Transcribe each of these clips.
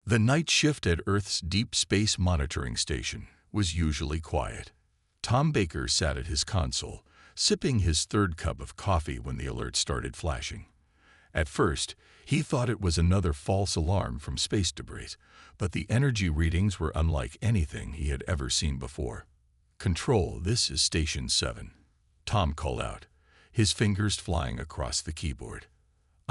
The night shift at Earth's Deep Space Monitoring Station was usually quiet. Tom Baker sat at his console, sipping his third cup of coffee when the alert started flashing. At first, he thought it was another false alarm from space debris, but the energy readings were unlike anything he had ever seen before. "Control, this is Station 7. Tom called out, his fingers flying across the keyboard.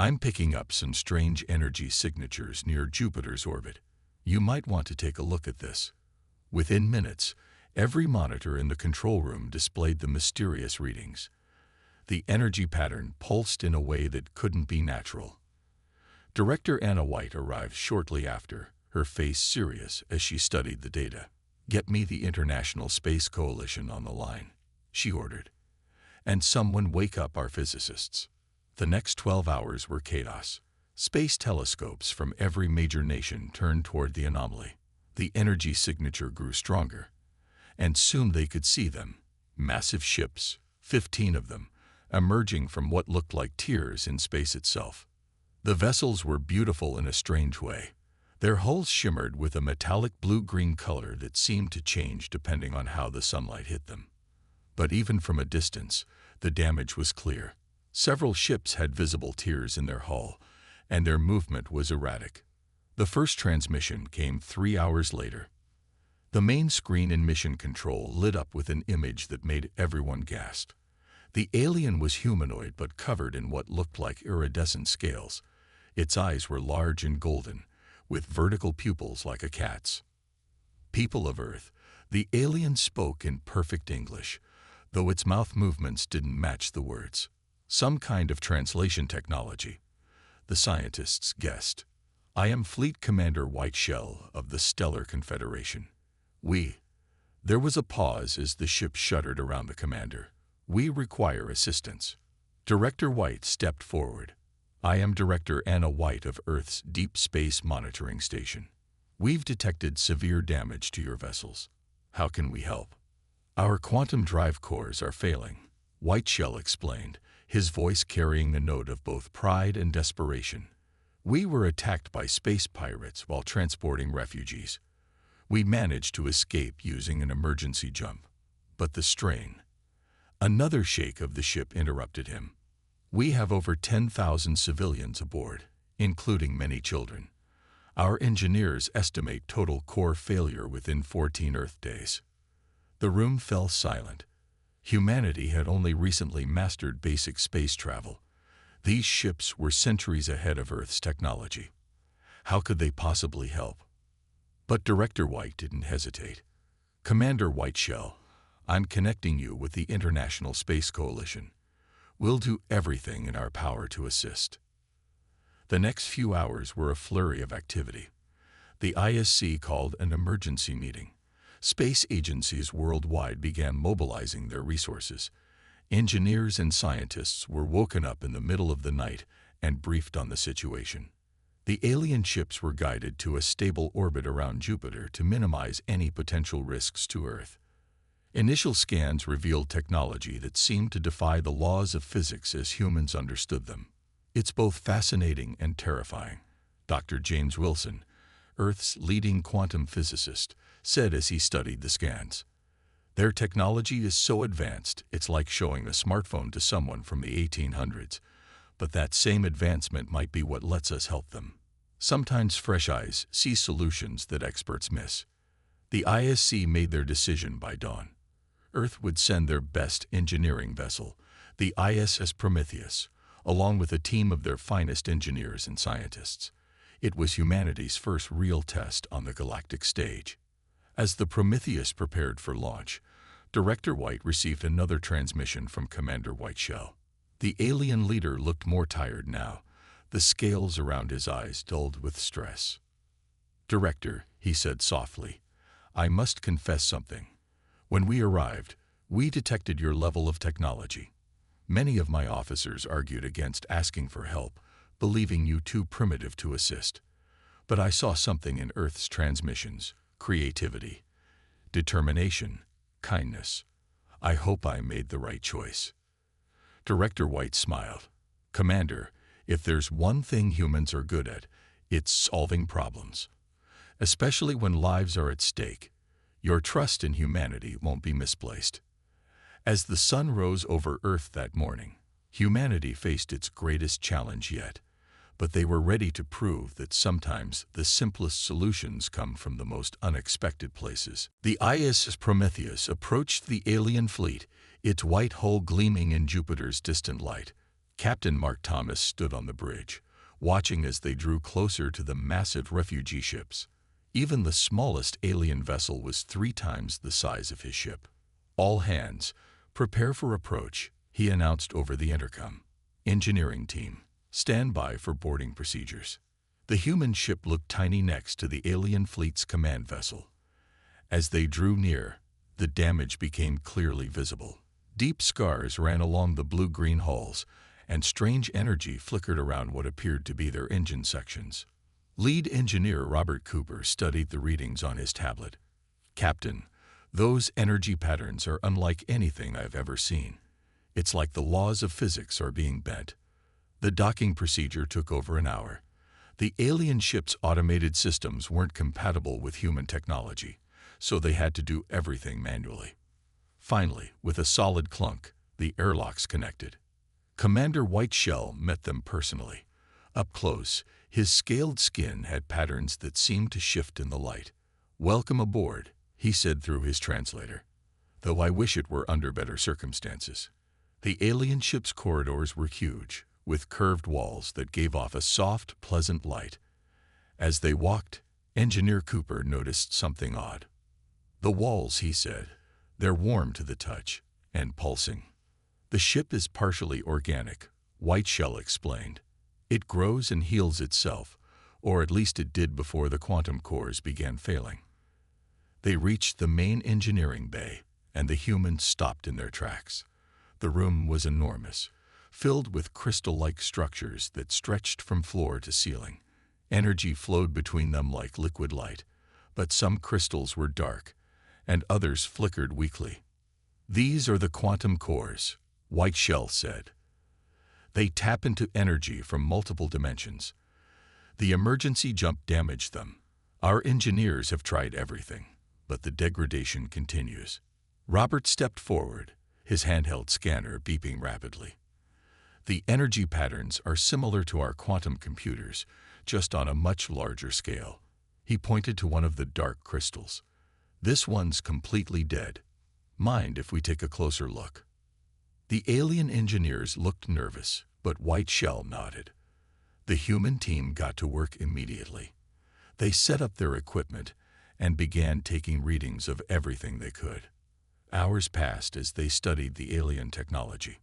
"I'm picking up some strange energy signatures near Jupiter's orbit. You might want to take a look at this." Within minutes, every monitor in the control room displayed the mysterious readings. The energy pattern pulsed in a way that couldn't be natural. Director Anna White arrived shortly after, her face serious as she studied the data. "Get me the International Space Coalition on the line," she ordered. "And someone wake up our physicists." The next 12 hours were chaos. Space telescopes from every major nation turned toward the anomaly. The energy signature grew stronger, and soon they could see them. Massive ships, 15 of them, emerging from what looked like tears in space itself. The vessels were beautiful in a strange way. Their hulls shimmered with a metallic blue-green color that seemed to change depending on how the sunlight hit them. But even from a distance, the damage was clear. Several ships had visible tears in their hull, and their movement was erratic. The first transmission came 3 hours later. The main screen in mission control lit up with an image that made everyone gasp. The alien was humanoid but covered in what looked like iridescent scales. Its eyes were large and golden, with vertical pupils like a cat's. "People of Earth," the alien spoke in perfect English, though its mouth movements didn't match the words. Some kind of translation technology, the scientists guessed. "I am Fleet Commander Whiteshell of the Stellar Confederation. There was a pause as the ship shuddered around the commander. "We require assistance." Director White stepped forward. "I am Director Anna White of Earth's Deep Space Monitoring Station. We've detected severe damage to your vessels. How can we help?" "Our quantum drive cores are failing," Whiteshell explained, his voice carrying a note of both pride and desperation. "We were attacked by space pirates while transporting refugees. We managed to escape using an emergency jump. But the strain—" Another shake of the ship interrupted him. "We have over 10,000 civilians aboard, including many children. Our engineers estimate total core failure within 14 Earth days." The room fell silent. Humanity had only recently mastered basic space travel. These ships were centuries ahead of Earth's technology. How could they possibly help? But Director White didn't hesitate. "Commander Whiteshell, I'm connecting you with the International Space Coalition. We'll do everything in our power to assist." The next few hours were a flurry of activity. The ISC called an emergency meeting. Space agencies worldwide began mobilizing their resources. Engineers and scientists were woken up in the middle of the night and briefed on the situation. The alien ships were guided to a stable orbit around Jupiter to minimize any potential risks to Earth. Initial scans revealed technology that seemed to defy the laws of physics as humans understood them. "It's both fascinating and terrifying," Dr. James Wilson, Earth's leading quantum physicist, said as he studied the scans. "Their technology is so advanced, it's like showing a smartphone to someone from the 1800s. But that same advancement might be what lets us help them. Sometimes fresh eyes see solutions that experts miss." The ISC made their decision by dawn. Earth would send their best engineering vessel, the ISS Prometheus, along with a team of their finest engineers and scientists. It was humanity's first real test on the galactic stage. As the Prometheus prepared for launch, Director White received another transmission from Commander Whiteshell. The alien leader looked more tired now, the scales around his eyes dulled with stress. "Director," he said softly, "I must confess something. When we arrived, we detected your level of technology. Many of my officers argued against asking for help, believing you too primitive to assist. But I saw something in Earth's transmissions: creativity, determination, kindness. I hope I made the right choice." Director White smiled. "Commander, if there's one thing humans are good at, it's solving problems. especially when lives are at stake. Your trust in humanity won't be misplaced. As the sun rose over Earth that morning, humanity faced its greatest challenge yet, but they were ready to prove that sometimes the simplest solutions come from the most unexpected places. The ISS Prometheus approached the alien fleet, its white hull gleaming in Jupiter's distant light. Captain Mark Thomas stood on the bridge, watching as they drew closer to the massive refugee ships. Even the smallest alien vessel was 3 times the size of his ship. "All hands, prepare for approach," he announced over the intercom. "Engineering team, stand by for boarding procedures." The human ship looked tiny next to the alien fleet's command vessel. As they drew near, the damage became clearly visible. Deep scars ran along the blue-green hulls, and strange energy flickered around what appeared to be their engine sections. Lead engineer Robert Cooper studied the readings on his tablet. "Captain, those energy patterns are unlike anything I've ever seen. It's like the laws of physics are being bent." The docking procedure took over an hour. The alien ship's automated systems weren't compatible with human technology, so they had to do everything manually. Finally, with a solid clunk, the airlocks connected. Commander Whiteshell met them personally. Up close, his scaled skin had patterns that seemed to shift in the light. "Welcome aboard," he said through his translator, "though I wish it were under better circumstances." The alien ship's corridors were huge, with curved walls that gave off a soft, pleasant light. As they walked, Engineer Cooper noticed something odd. "The walls," he said, "they're warm to the touch and pulsing." "The ship is partially organic," Whiteshell explained. "It grows and heals itself, or at least it did before the quantum cores began failing." They reached the main engineering bay, and the humans stopped in their tracks. The room was enormous, filled with crystal-like structures that stretched from floor to ceiling. Energy flowed between them like liquid light, but some crystals were dark, and others flickered weakly. "These are the quantum cores," Whiteshell said. "They tap into energy from multiple dimensions. The emergency jump damaged them. Our engineers have tried everything, but the degradation continues." Robert stepped forward, his handheld scanner beeping rapidly. "The energy patterns are similar to our quantum computers, just on a much larger scale." He pointed to one of the dark crystals. "This one's completely dead. Mind if we take a closer look?" The alien engineers looked nervous, but Whiteshell nodded. The human team got to work immediately. They set up their equipment and began taking readings of everything they could. Hours passed as they studied the alien technology.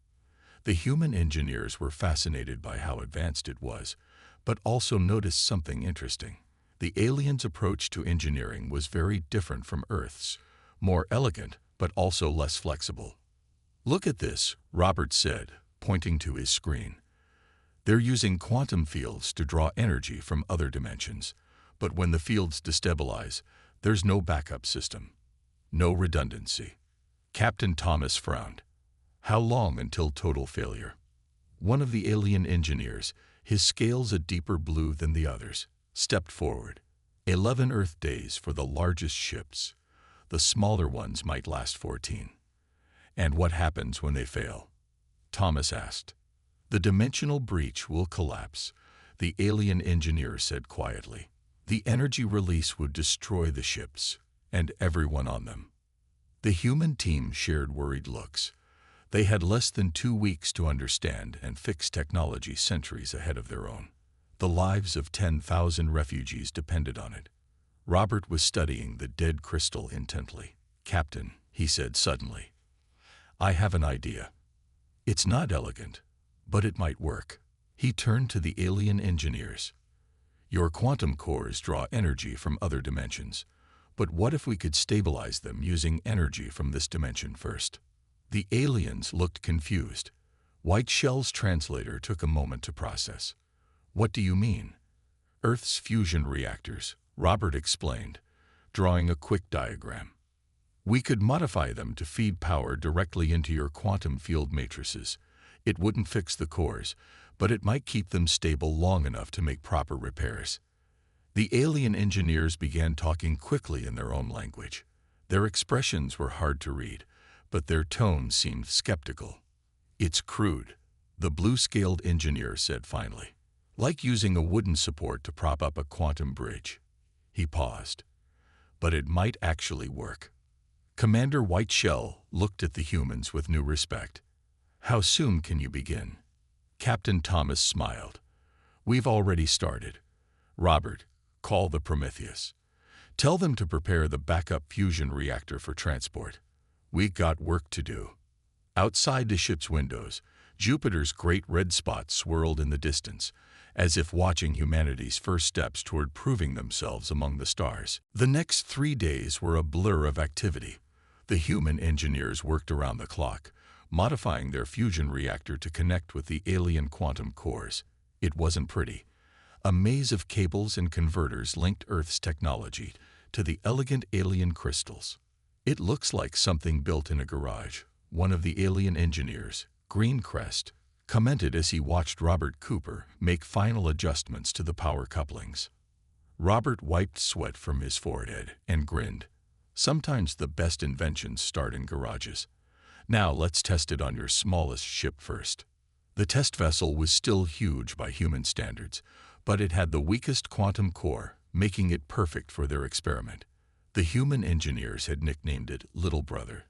The human engineers were fascinated by how advanced it was, but also noticed something interesting. The aliens' approach to engineering was very different from Earth's, more elegant, but also less flexible. "Look at this," Robert said, pointing to his screen. "They're using quantum fields to draw energy from other dimensions, but when the fields destabilize, there's no backup system. No redundancy." Captain Thomas frowned. "How long until total failure?" One of the alien engineers, his scales a deeper blue than the others, stepped forward. 11 Earth days for the largest ships. The smaller ones might last 14. "And what happens when they fail?" Thomas asked. "The dimensional breach will collapse," the alien engineer said quietly. "The energy release would destroy the ships and everyone on them." The human team shared worried looks. They had less than 2 weeks to understand and fix technology centuries ahead of their own. The lives of 10,000 refugees depended on it. Robert was studying the dead crystal intently. "Captain," he said suddenly, "I have an idea. It's not elegant, but it might work." He turned to the alien engineers. "Your quantum cores draw energy from other dimensions, but what if we could stabilize them using energy from this dimension first?" The aliens looked confused. Whiteshell's translator took a moment to process. "What do you mean?" "Earth's fusion reactors," Robert explained, drawing a quick diagram. "We could modify them to feed power directly into your quantum field matrices. It wouldn't fix the cores, but it might keep them stable long enough to make proper repairs." The alien engineers began talking quickly in their own language. Their expressions were hard to read, but their tone seemed skeptical. "It's crude," the blue-scaled engineer said finally. "Like using a wooden support to prop up a quantum bridge." He paused. "But it might actually work." Commander Whiteshell looked at the humans with new respect. "How soon can you begin?" Captain Thomas smiled. "We've already started. Robert, call the Prometheus. Tell them to prepare the backup fusion reactor for transport. We got work to do." Outside the ship's windows, Jupiter's great red spot swirled in the distance, as if watching humanity's first steps toward proving themselves among the stars. The next 3 days were a blur of activity. The human engineers worked around the clock, modifying their fusion reactor to connect with the alien quantum cores. It wasn't pretty. A maze of cables and converters linked Earth's technology to the elegant alien crystals. "It looks like something built in a garage," one of the alien engineers, Greencrest, commented as he watched Robert Cooper make final adjustments to the power couplings. Robert wiped sweat from his forehead and grinned. "Sometimes the best inventions start in garages. Now let's test it on your smallest ship first." The test vessel was still huge by human standards, but it had the weakest quantum core, making it perfect for their experiment. The human engineers had nicknamed it Little Brother,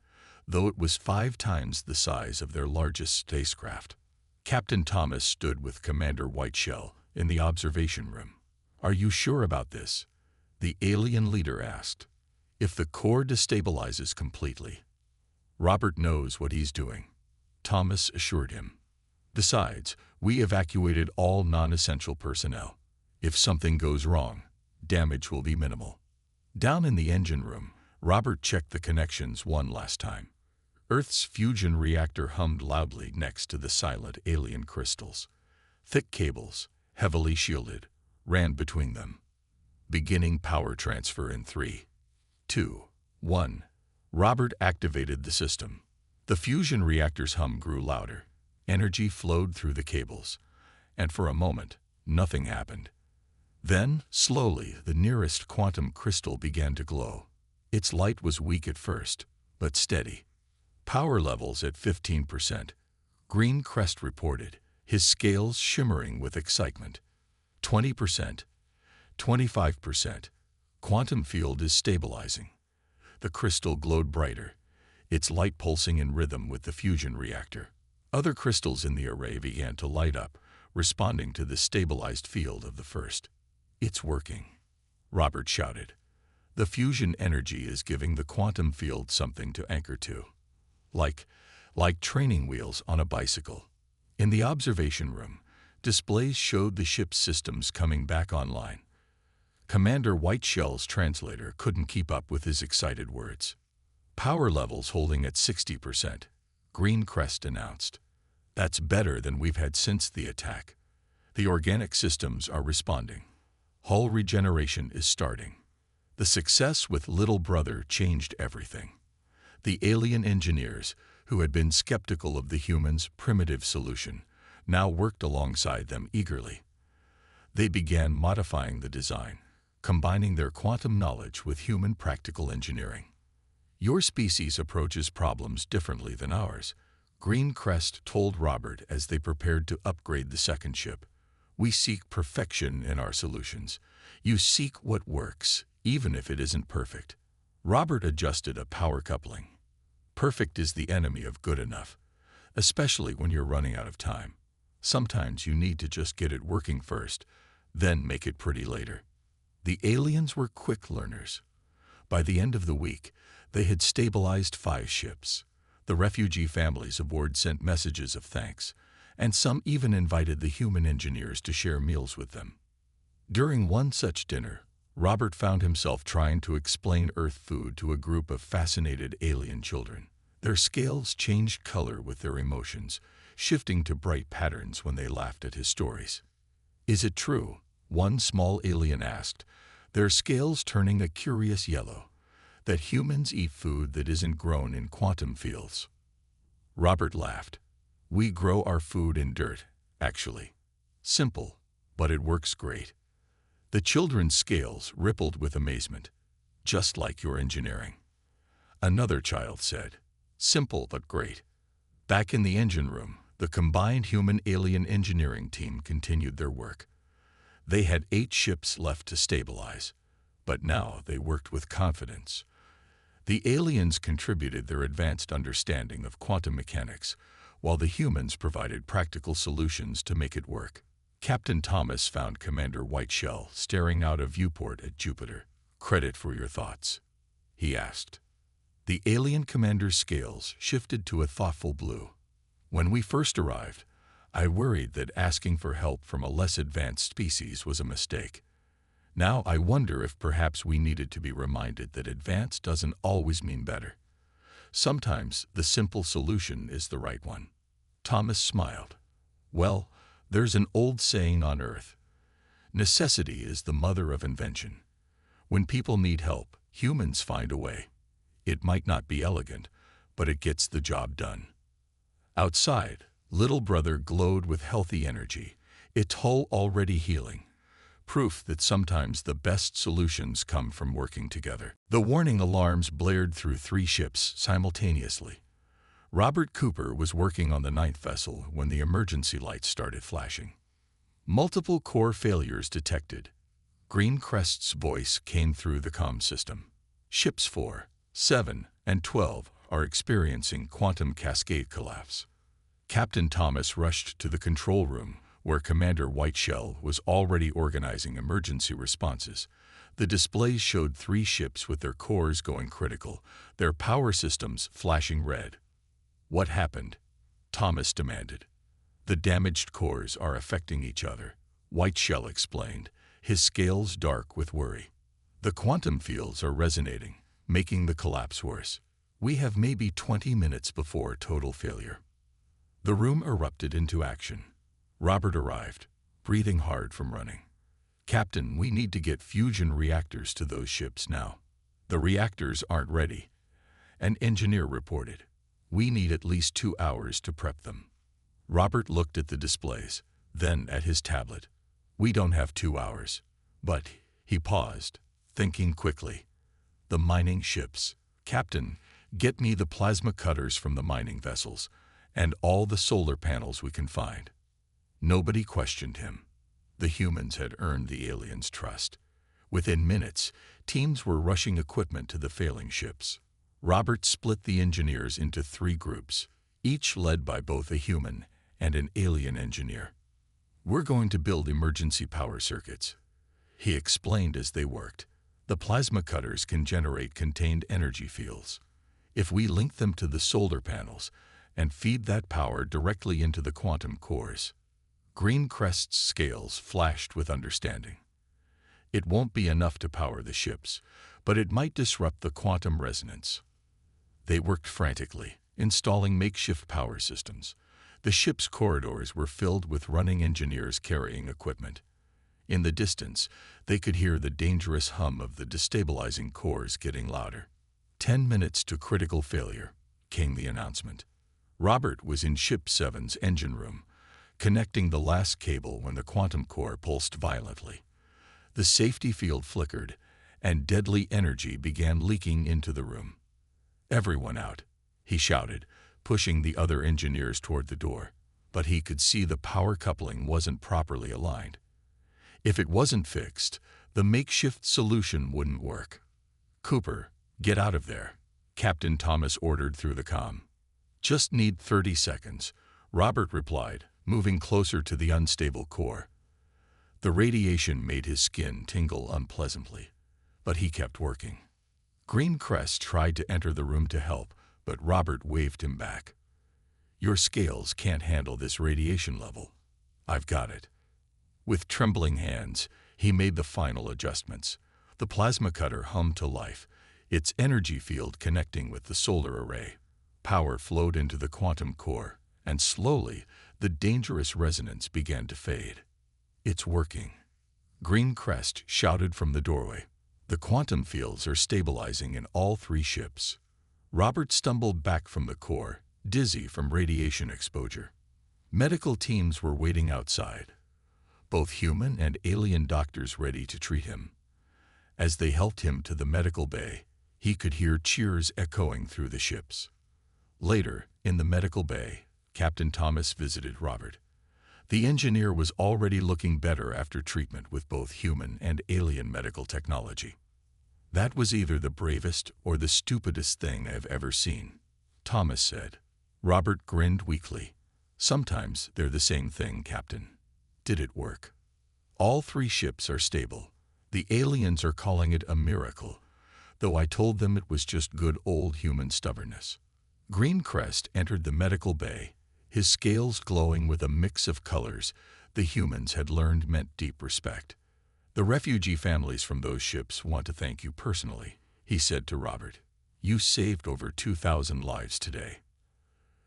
though it was 5 times the size of their largest spacecraft. Captain Thomas stood with Commander Whiteshell in the observation room. "Are you sure about this?" the alien leader asked. "If the core destabilizes completely." "Robert knows what he's doing," Thomas assured him. "Besides, we evacuated all non-essential personnel. If something goes wrong, damage will be minimal." Down in the engine room, Robert checked the connections one last time. Earth's fusion reactor hummed loudly next to the silent alien crystals. Thick cables, heavily shielded, ran between them. "Beginning power transfer in 3, 2, 1. Robert activated the system. The fusion reactor's hum grew louder. Energy flowed through the cables, and for a moment, nothing happened. Then, slowly, the nearest quantum crystal began to glow. Its light was weak at first, but steady. "Power levels at 15%, Greencrest reported, his scales shimmering with excitement. 20%, 25%. Quantum field is stabilizing." The crystal glowed brighter, its light pulsing in rhythm with the fusion reactor. Other crystals in the array began to light up, responding to the stabilized field of the first. "It's working," Robert shouted. "The fusion energy is giving the quantum field something to anchor to. Like training wheels on a bicycle." In the observation room, displays showed the ship's systems coming back online. Commander Whiteshell's translator couldn't keep up with his excited words. "Power levels holding at 60%, Greencrest announced. "That's better than we've had since the attack. The organic systems are responding. Hull regeneration is starting." The success with Little Brother changed everything. The alien engineers, who had been skeptical of the humans' primitive solution, now worked alongside them eagerly. They began modifying the design, combining their quantum knowledge with human practical engineering. "Your species approaches problems differently than ours," Greencrest told Robert as they prepared to upgrade the second ship. "We seek perfection in our solutions. You seek what works, even if it isn't perfect." Robert adjusted a power coupling. "Perfect is the enemy of good enough, especially when you're running out of time. Sometimes you need to just get it working first, then make it pretty later." The aliens were quick learners. By the end of the week, they had stabilized 5 ships. The refugee families aboard sent messages of thanks, and some even invited the human engineers to share meals with them. During one such dinner, Robert found himself trying to explain Earth food to a group of fascinated alien children. Their scales changed color with their emotions, shifting to bright patterns when they laughed at his stories. "Is it true?" one small alien asked, their scales turning a curious yellow, "that humans eat food that isn't grown in quantum fields?" Robert laughed. "We grow our food in dirt, actually. Simple, but it works great." The children's scales rippled with amazement. "Just like your engineering." Another child said, "Simple but great." Back in the engine room, the combined human-alien engineering team continued their work. They had 8 ships left to stabilize, but now they worked with confidence. The aliens contributed their advanced understanding of quantum mechanics, while the humans provided practical solutions to make it work. Captain Thomas found Commander Whiteshell staring out a viewport at Jupiter. "Credit for your thoughts?" he asked. The alien commander's scales shifted to a thoughtful blue. "When we first arrived, I worried that asking for help from a less advanced species was a mistake. Now I wonder if perhaps we needed to be reminded that advanced doesn't always mean better. Sometimes the simple solution is the right one." Thomas smiled. "Well, there's an old saying on Earth. Necessity is the mother of invention. When people need help, humans find a way. It might not be elegant, but it gets the job done." Outside, little brother glowed with healthy energy, its hull already healing. Proof that sometimes the best solutions come from working together. The warning alarms blared through 3 ships simultaneously. Robert Cooper was working on the 9th vessel when the emergency lights started flashing. "Multiple core failures detected." Greencrest's voice came through the comm system. "Ships 4, 7, and 12 are experiencing quantum cascade collapse." Captain Thomas rushed to the control room, where Commander Whiteshell was already organizing emergency responses. The displays showed 3 ships with their cores going critical, their power systems flashing red. "What happened?" Thomas demanded. "The damaged cores are affecting each other," Whiteshell explained, his scales dark with worry. "The quantum fields are resonating, making the collapse worse. We have maybe 20 minutes before total failure." The room erupted into action. Robert arrived, breathing hard from running. "Captain, we need to get fusion reactors to those ships now." "The reactors aren't ready," an engineer reported. "We need at least 2 hours to prep them." Robert looked at the displays, then at his tablet. "We don't have 2 hours. But," he paused, thinking quickly. "The mining ships. Captain, get me the plasma cutters from the mining vessels, and all the solar panels we can find." Nobody questioned him. The humans had earned the aliens' trust. Within minutes, teams were rushing equipment to the failing ships. Robert split the engineers into 3 groups, each led by both a human and an alien engineer. "We're going to build emergency power circuits," he explained as they worked. "The plasma cutters can generate contained energy fields. If we link them to the solar panels and feed that power directly into the quantum cores." Greencrest's scales flashed with understanding. "It won't be enough to power the ships, but it might disrupt the quantum resonance." They worked frantically, installing makeshift power systems. The ship's corridors were filled with running engineers carrying equipment. In the distance, they could hear the dangerous hum of the destabilizing cores getting louder. 10 minutes to critical failure," came the announcement. Robert was in Ship 7's engine room, connecting the last cable when the quantum core pulsed violently. The safety field flickered, and deadly energy began leaking into the room. "Everyone out," he shouted, pushing the other engineers toward the door. But he could see the power coupling wasn't properly aligned. If it wasn't fixed, the makeshift solution wouldn't work. "Cooper, get out of there," Captain Thomas ordered through the comm. "Just need 30 seconds," Robert replied, moving closer to the unstable core. The radiation made his skin tingle unpleasantly, but he kept working. Greencrest tried to enter the room to help, but Robert waved him back. "Your scales can't handle this radiation level. I've got it." With trembling hands, he made the final adjustments. The plasma cutter hummed to life, its energy field connecting with the solar array. Power flowed into the quantum core, and slowly, the dangerous resonance began to fade. "It's working," Greencrest shouted from the doorway. "The quantum fields are stabilizing in all 3 ships." Robert stumbled back from the core, dizzy from radiation exposure. Medical teams were waiting outside. both human and alien doctors ready to treat him. As they helped him to the medical bay, he could hear cheers echoing through the ships. Later, in the medical bay, Captain Thomas visited Robert. The engineer was already looking better after treatment with both human and alien medical technology. "That was either the bravest or the stupidest thing I've ever seen," Thomas said. Robert grinned weakly. "Sometimes they're the same thing, Captain." "Did it work?" "All 3 ships are stable. The aliens are calling it a miracle, though I told them it was just good old human stubbornness." Greencrest entered the medical bay, his scales glowing with a mix of colors the humans had learned meant deep respect. "The refugee families from those ships want to thank you personally," he said to Robert. "You saved over 2,000 lives today."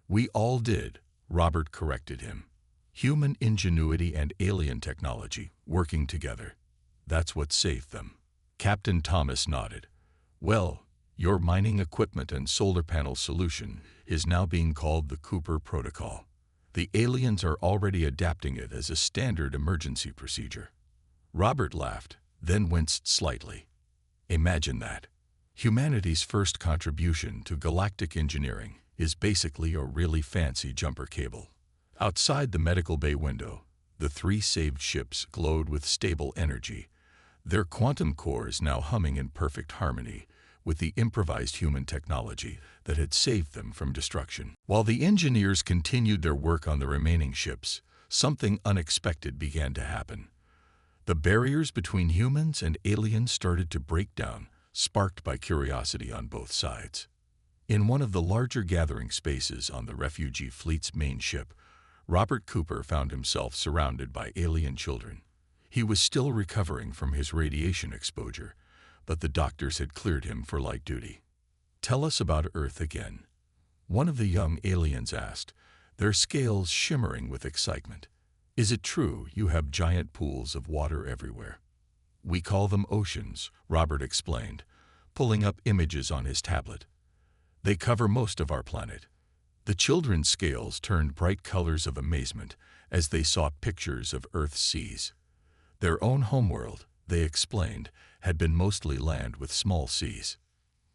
"We all did," Robert corrected him. "Human ingenuity and alien technology working together. That's what saved them." Captain Thomas nodded. "Well, your mining equipment and solar panel solution is now being called the Cooper Protocol. The aliens are already adapting it as a standard emergency procedure." Robert laughed, then winced slightly. "Imagine that. Humanity's first contribution to galactic engineering is basically a really fancy jumper cable." Outside the medical bay window, the 3 saved ships glowed with stable energy, their quantum cores now humming in perfect harmony with the improvised human technology that had saved them from destruction. While the engineers continued their work on the remaining ships, something unexpected began to happen. The barriers between humans and aliens started to break down, sparked by curiosity on both sides. In one of the larger gathering spaces on the refugee fleet's main ship, Robert Cooper found himself surrounded by alien children. He was still recovering from his radiation exposure, but the doctors had cleared him for light duty. "Tell us about Earth again," one of the young aliens asked, their scales shimmering with excitement. "Is it true you have giant pools of water everywhere?" "We call them oceans," Robert explained, pulling up images on his tablet. "They cover most of our planet." The children's scales turned bright colors of amazement as they saw pictures of Earth's seas. Their own homeworld, they explained, had been mostly land with small seas.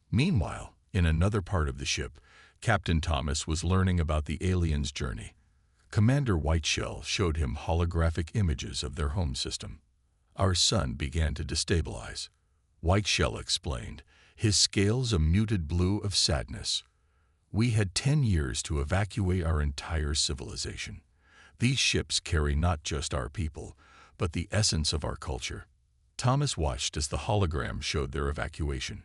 Meanwhile, in another part of the ship, Captain Thomas was learning about the aliens' journey. Commander Whiteshell showed him holographic images of their home system. "Our sun began to destabilize," Whiteshell explained, his scales a muted blue of sadness. "We had 10 years to evacuate our entire civilization. These ships carry not just our people, but the essence of our culture." Thomas watched as the hologram showed their evacuation.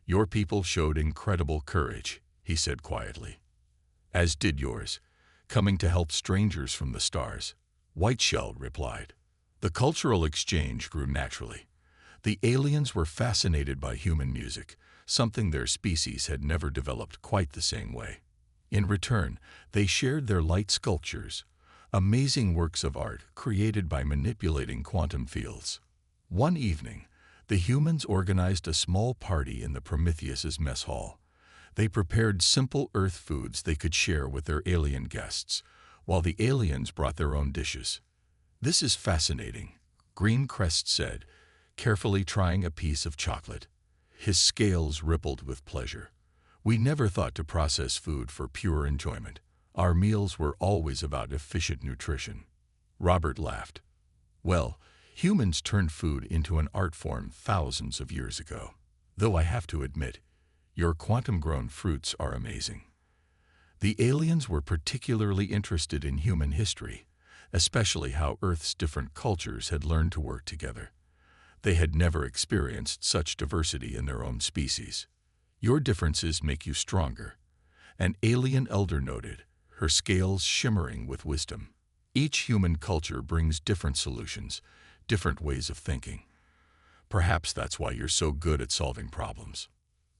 "Your people showed incredible courage," he said quietly. "As did yours, coming to help strangers from the stars," Whiteshell replied. The cultural exchange grew naturally. The aliens were fascinated by human music, something their species had never developed quite the same way. In return, they shared their light sculptures, amazing works of art created by manipulating quantum fields. One evening, the humans organized a small party in the Prometheus's mess hall. They prepared simple Earth foods they could share with their alien guests, while the aliens brought their own dishes. "This is fascinating," Greencrest said, carefully trying a piece of chocolate. His scales rippled with pleasure. "We never thought to process food for pure enjoyment. Our meals were always about efficient nutrition." Robert laughed. "Well, humans turned food into an art form thousands of years ago. Though I have to admit, your quantum-grown fruits are amazing." The aliens were particularly interested in human history, especially how Earth's different cultures had learned to work together. They had never experienced such diversity in their own species. "Your differences make you stronger," an alien elder noted, her scales shimmering with wisdom. "Each human culture brings different solutions, different ways of thinking. Perhaps that's why you're so good at solving problems."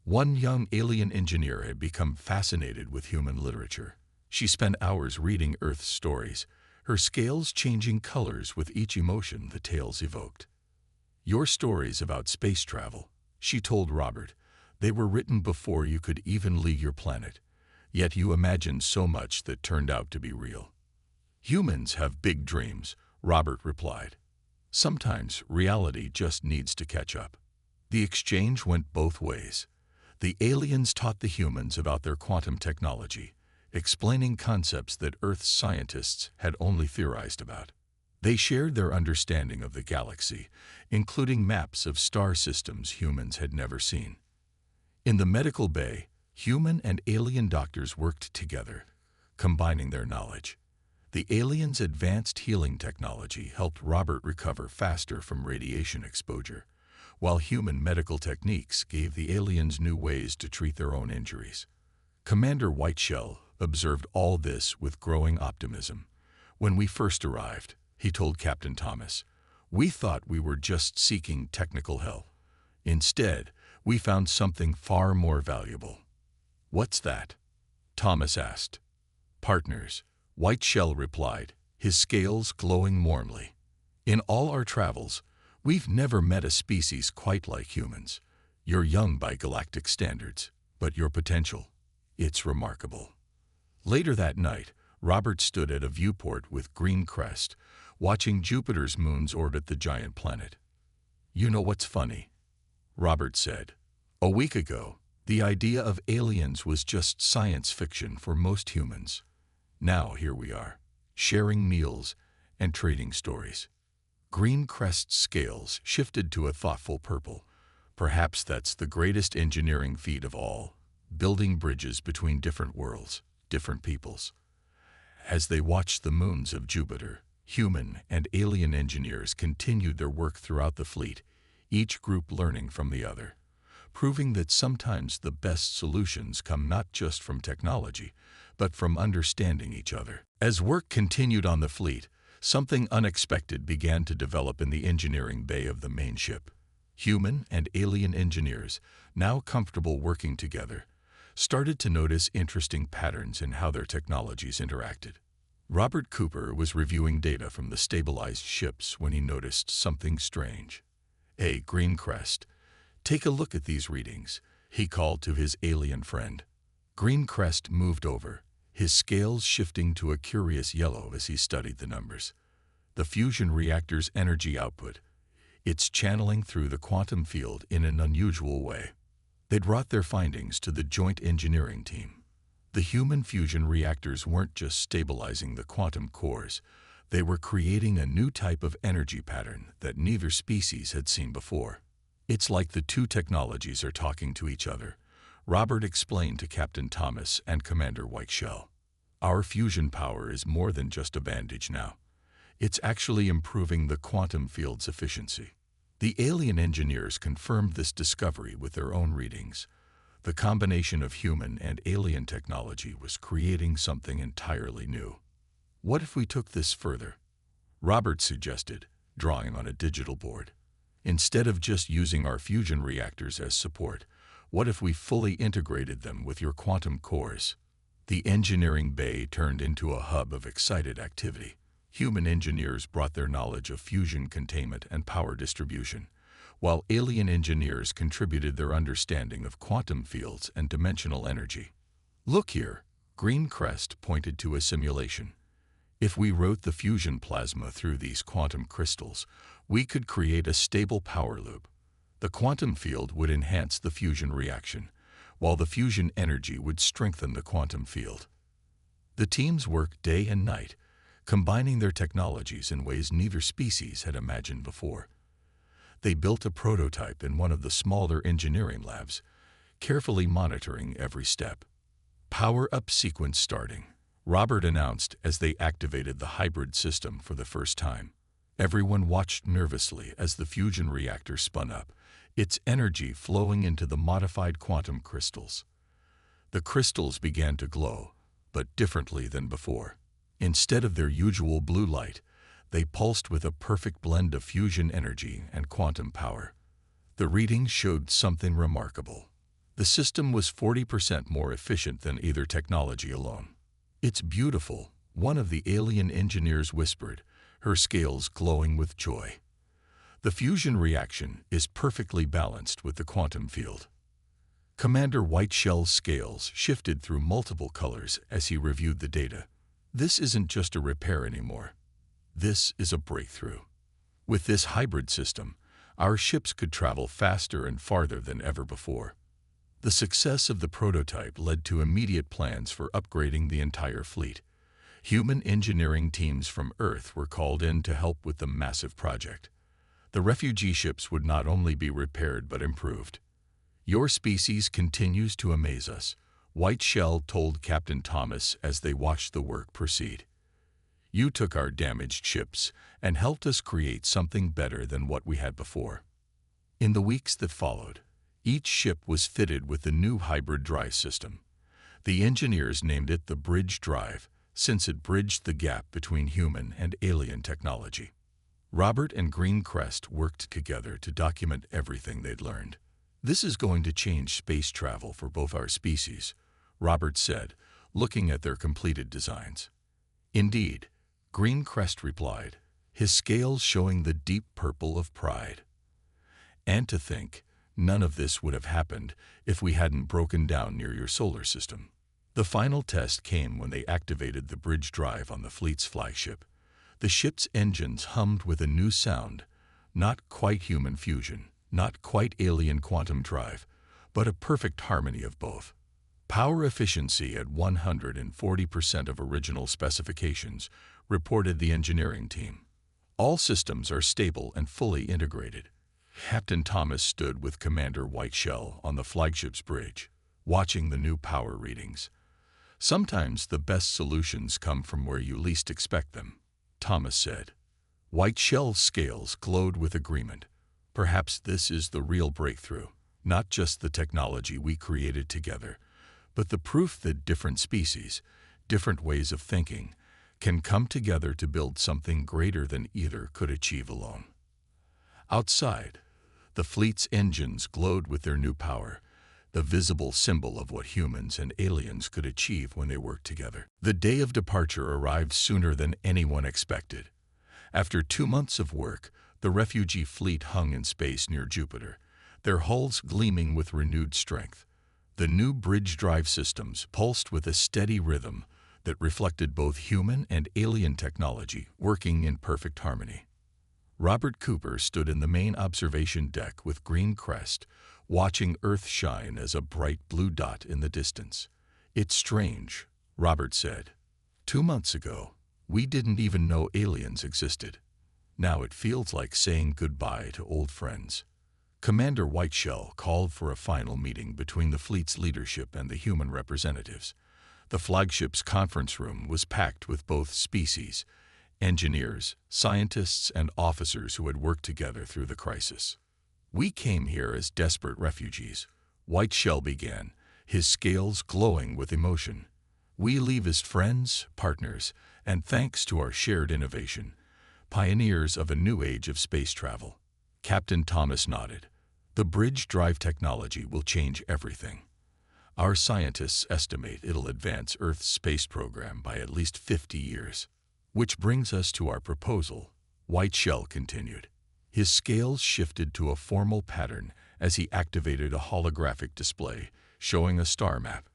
One young alien engineer had become fascinated with human literature. She spent hours reading Earth's stories, her scales changing colors with each emotion the tales evoked. "Your stories about space travel," she told Robert, "they were written before you could even leave your planet, yet you imagined so much that turned out to be real." "Humans have big dreams," Robert replied. Sometimes reality just needs to catch up. The exchange went both ways. The aliens taught the humans about their quantum technology, explaining concepts that Earth's scientists had only theorized about. They shared their understanding of the galaxy, including maps of star systems humans had never seen. In the medical bay, human and alien doctors worked together, combining their knowledge. The aliens' advanced healing technology helped Robert recover faster from radiation exposure, while human medical techniques gave the aliens new ways to treat their own injuries. Commander Whiteshell observed all this with growing optimism. When we first arrived, he told Captain Thomas, we thought we were just seeking technical help. Instead, we found something far more valuable. What's that? Thomas asked. Partners, Whiteshell replied, his scales glowing warmly. In all our travels, we've never met a species quite like humans. You're young by galactic standards, but your potential, it's remarkable. Later that night, Robert stood at a viewport with green crest, watching Jupiter's moons orbit the giant planet. You know what's funny? Robert said. A week ago, the idea of aliens was just science fiction for most humans. Now here we are, sharing meals and trading stories. Green Crest's scales shifted to a thoughtful purple. Perhaps that's the greatest engineering feat of all, building bridges between different worlds, different peoples. As they watched the moons of Jupiter, human and alien engineers continued their work throughout the fleet, each group learning from the other, proving that sometimes the best solutions come not just from technology, but from understanding each other. As work continued on the fleet, something unexpected began to develop in the engineering bay of the main ship. Human and alien engineers, now comfortable working together, started to notice interesting patterns in how their technologies interacted. Robert Cooper was reviewing data from the stabilized ships when he noticed something strange. Hey, Green Crest, take a look at these readings, he called to his alien friend. Green Crest moved over, his scales shifting to a curious yellow as he studied the numbers. The fusion reactor's energy output, it's channeling through the quantum field in an unusual way. They'd brought their findings to the joint engineering team. The human fusion reactors weren't just stabilizing the quantum cores, they were creating a new type of energy pattern that neither species had seen before. It's like the two technologies are talking to each other, Robert explained to Captain Thomas and Commander Whiteshell. Our fusion power is more than just a bandage now. It's actually improving the quantum field's efficiency. The alien engineers confirmed this discovery with their own readings. The combination of human and alien technology was creating something entirely new. What if we took this further? Robert suggested, drawing on a digital board. Instead of just using our fusion reactors as support, what if we fully integrated them with your quantum cores? The engineering bay turned into a hub of excited activity. Human engineers brought their knowledge of fusion containment and power distribution, while alien engineers contributed their understanding of quantum fields and dimensional energy. Look here, Green Crest pointed to a simulation. If we wrote the fusion plasma through these quantum crystals, we could create a stable power loop. The quantum field would enhance the fusion reaction, while the fusion energy would strengthen the quantum field. The teams worked day and night, combining their technologies in ways neither species had imagined before. They built a prototype in one of the smaller engineering labs, carefully monitoring every step. Power-up sequence starting, Robert announced as they activated the hybrid system for the first time. Everyone watched nervously as the fusion reactor spun up, its energy flowing into the modified quantum crystals. The crystals began to glow, but differently than before. Instead of their usual blue light, they pulsed with a perfect blend of fusion energy and quantum power. The readings showed something remarkable. The system was 40% more efficient than either technology alone. It's beautiful, one of the alien engineers whispered, her scales glowing with joy. The fusion reaction is perfectly balanced with the quantum field. Commander Whiteshell's scales shifted through multiple colors as he reviewed the data. This isn't just a repair anymore. This is a breakthrough. With this hybrid system, our ships could travel faster and farther than ever before. The success of the prototype led to immediate plans for upgrading the entire fleet. Human engineering teams from Earth were called in to help with the massive project. The refugee ships would not only be repaired but improved. "Your species continues to amaze us," White Shell told Captain Thomas as they watched the work proceed. "You took our damaged ships and helped us create something better than what we had before." In the weeks that followed, each ship was fitted with the new hybrid drive system. The engineers named it the Bridge Drive, since it bridged the gap between human and alien technology. Robert and Greencrest worked together to document everything they'd learned. "This is going to change space travel for both our species," Robert said, looking at their completed designs. "Indeed," Greencrest replied, his scales showing the deep purple of pride. "And to think, none of this would have happened if we hadn't broken down near your solar system." The final test came when they activated the bridge drive on the fleet's flagship. The ship's engines hummed with a new sound, not quite human fusion, not quite alien quantum drive, but a perfect harmony of both. "Power efficiency at 140% of original specifications," reported the engineering team. "All systems are stable and fully integrated." Captain Thomas stood with Commander Whiteshell on the flagship's bridge, watching the new power readings. "Sometimes the best solutions come from where you least expect them," Thomas said. Whiteshell's scales glowed with agreement. "Perhaps this is the real breakthrough, not just the technology we created together, but the proof that different species, different ways of thinking, can come together to build something greater than either could achieve alone." Outside, the fleet's engines glowed with their new power, the visible symbol of what humans and aliens could achieve when they worked together. The day of departure arrived sooner than anyone expected. After 2 months of work, the refugee fleet hung in space near Jupiter, their hulls gleaming with renewed strength. The new bridge drive systems pulsed with a steady rhythm that reflected both human and alien technology working in perfect harmony. Robert Cooper stood in the main observation deck with Greencrest, watching Earth shine as a bright blue dot in the distance. "It's strange," Robert said. "2 months ago, we didn't even know aliens existed. Now it feels like saying goodbye to old friends." Commander Whiteshell called for a final meeting between the fleet's leadership and the human representatives. The flagship's conference room was packed with both species, engineers, scientists, and officers who had worked together through the crisis. "We came here as desperate refugees," Whiteshell began, his scales glowing with emotion. "We leave as friends, partners, and thanks to our shared innovation, pioneers of a new age of space travel." Captain Thomas nodded. "The bridge drive technology will change everything. Our scientists estimate it'll advance Earth's space program by at least 50 years. Which brings us to our proposal," Whiteshell continued. His scales shifted to a formal pattern as he activated a holographic display showing a star map.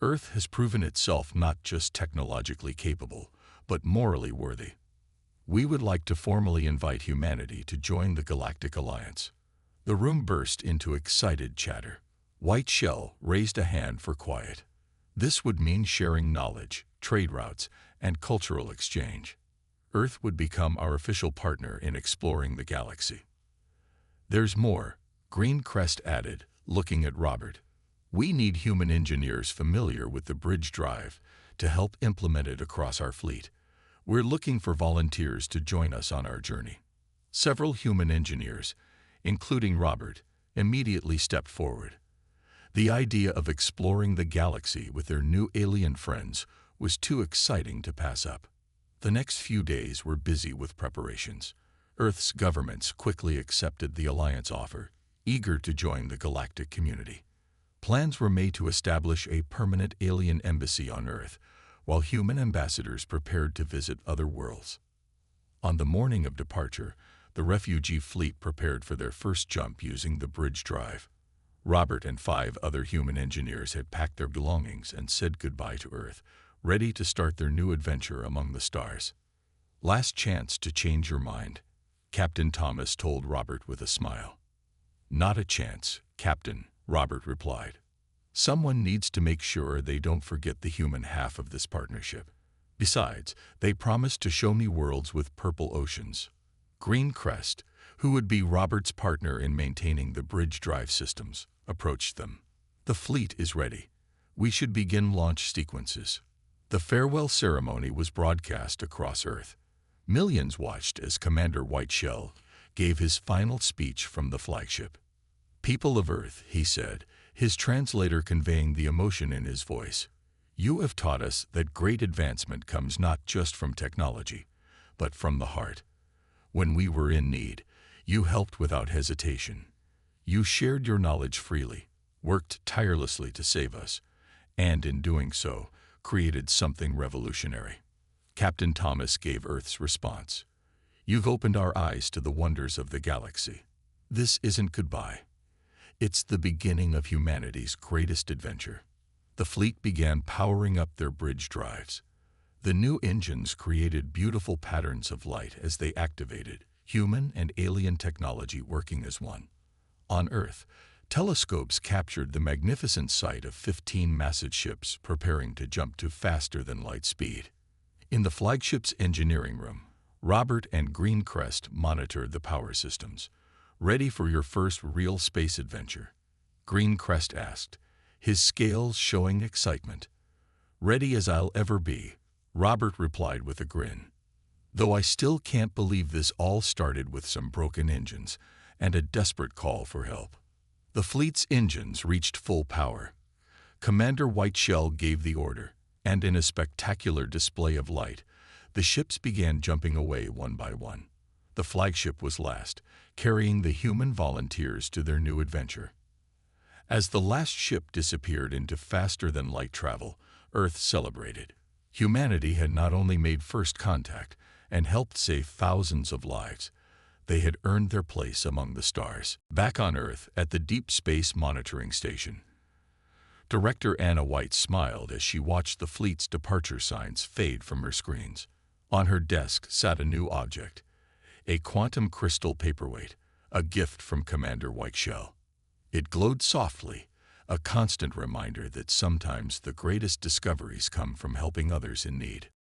"Earth has proven itself not just technologically capable, but morally worthy. We would like to formally invite humanity to join the Galactic Alliance." The room burst into excited chatter. Whiteshell raised a hand for quiet. This would mean sharing knowledge, trade routes, and cultural exchange. Earth would become our official partner in exploring the galaxy. "There's more," Greencrest added, looking at Robert. "We need human engineers familiar with the bridge drive to help implement it across our fleet. We're looking for volunteers to join us on our journey." Several human engineers, including Robert, immediately stepped forward. The idea of exploring the galaxy with their new alien friends was too exciting to pass up. The next few days were busy with preparations. Earth's governments quickly accepted the Alliance offer, eager to join the galactic community. Plans were made to establish a permanent alien embassy on Earth, while human ambassadors prepared to visit other worlds. On the morning of departure, the refugee fleet prepared for their first jump using the bridge drive. Robert and 5 other human engineers had packed their belongings and said goodbye to Earth, ready to start their new adventure among the stars. Last chance to change your mind, Captain Thomas told Robert with a smile. Not a chance, Captain, Robert replied. Someone needs to make sure they don't forget the human half of this partnership. Besides, they promised to show me worlds with purple oceans. Green Crest, who would be Robert's partner in maintaining the bridge drive systems, approached them. The fleet is ready. We should begin launch sequences. The farewell ceremony was broadcast across Earth. Millions watched as Commander Whiteshell gave his final speech from the flagship. People of Earth, he said, his translator conveying the emotion in his voice. You have taught us that great advancement comes not just from technology, but from the heart. When we were in need, you helped without hesitation. You shared your knowledge freely, worked tirelessly to save us, and in doing so, created something revolutionary. Captain Thomas gave Earth's response. You've opened our eyes to the wonders of the galaxy. This isn't goodbye. It's the beginning of humanity's greatest adventure. The fleet began powering up their bridge drives. The new engines created beautiful patterns of light as they activated, human and alien technology working as one. On Earth, telescopes captured the magnificent sight of 15 massive ships preparing to jump to faster-than-light speed. In the flagship's engineering room, Robert and Green Crest monitored the power systems. Ready for your first real space adventure? Green Crest asked, his scales showing excitement. Ready as I'll ever be, Robert replied with a grin. Though I still can't believe this all started with some broken engines and a desperate call for help. The fleet's engines reached full power. Commander Whiteshell gave the order, and in a spectacular display of light, the ships began jumping away one by one. The flagship was last, carrying the human volunteers to their new adventure. As the last ship disappeared into faster-than-light travel, Earth celebrated. Humanity had not only made first contact and helped save thousands of lives, they had earned their place among the stars. Back on Earth at the Deep Space Monitoring Station, Director Anna White smiled as she watched the fleet's departure signs fade from her screens. On her desk sat a new object, a quantum crystal paperweight, a gift from Commander Whiteshell. It glowed softly, a constant reminder that sometimes the greatest discoveries come from helping others in need.